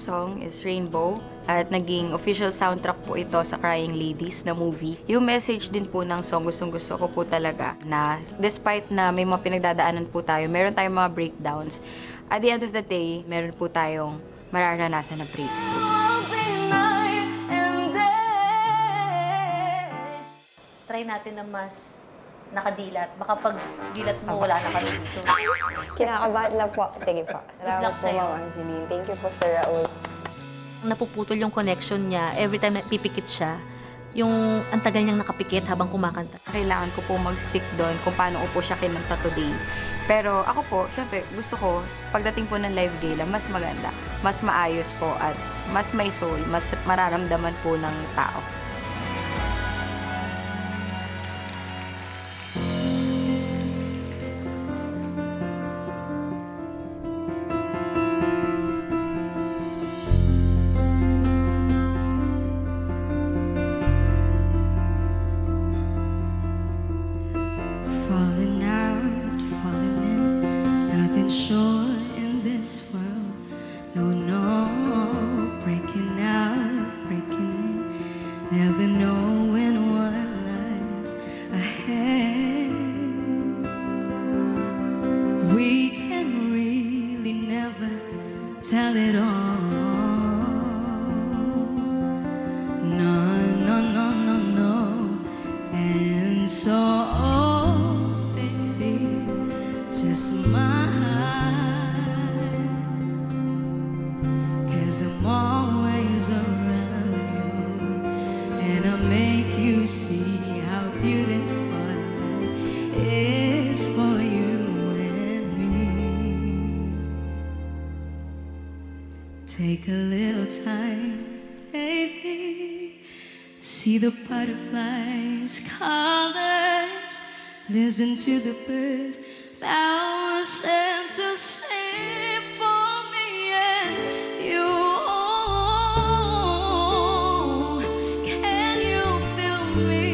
Song is Rainbow at naging official soundtrack po ito sa Crying Ladies na movie. Yung message din po ng song, gustong-gusto ko po talaga na despite na may mga pinagdadaanan po tayo, meron tayong mga breakdowns. At the end of the day, meron po tayong mararanasan na breakthrough. Try natin na mas nakadilat. Baka pag dilat mo, wala na kami dito. Kinakabahan lang po. Sige po. Good luck po, sa'yo. Ma'am Angeline. Thank you po, Sir Raul. Napuputol yung connection niya. Every time na pipikit siya, yung ang tagal niyang nakapikit habang kumakanta. Kailangan ko po mag-stick doon kung paano ko po siya kinanta today. Pero ako po, syempre, gusto ko, pagdating po ng live gala, mas maganda, mas maayos po at mas may soul, mas mararamdaman po ng tao. Falling out, falling in, nothing sure in this world. No, breaking out, breaking in, never knowing what lies ahead. We can really never tell it all. No. And so, baby, just smile, 'cause I'm always around you, and I'll make you see how beautiful life is for you and me. Take a little time, baby. See the butterflies' colors. Listen to the birds that were sent to sing for me and you. Can you feel me?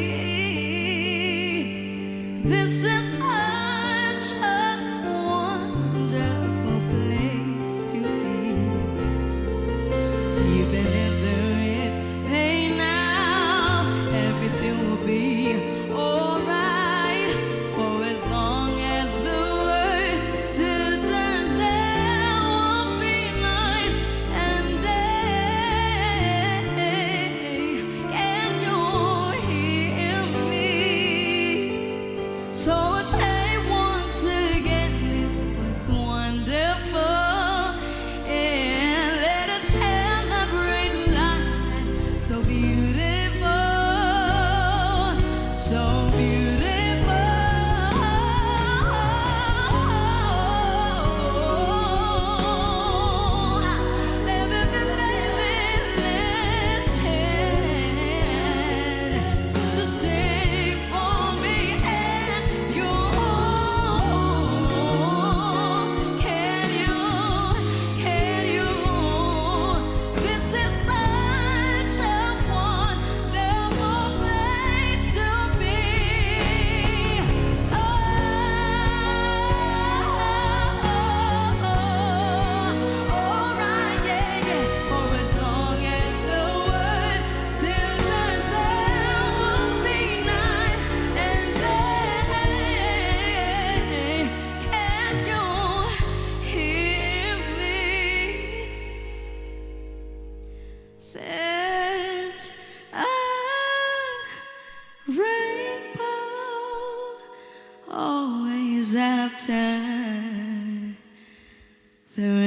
This is such a wonderful place to be. Even if there is pain now, everything will be alright. For as long as the world still turns, there will be night and day. Can you hear me? So say once again, this was wonderful, and let us celebrate life. So beautiful, so beautiful. Listen to sing for me and you. Can you? This is such a wonderful place to be. Alright, yeah. For as long as the world still turns, there will be night and day. Can you hear me? There's a rainbow always after the rain.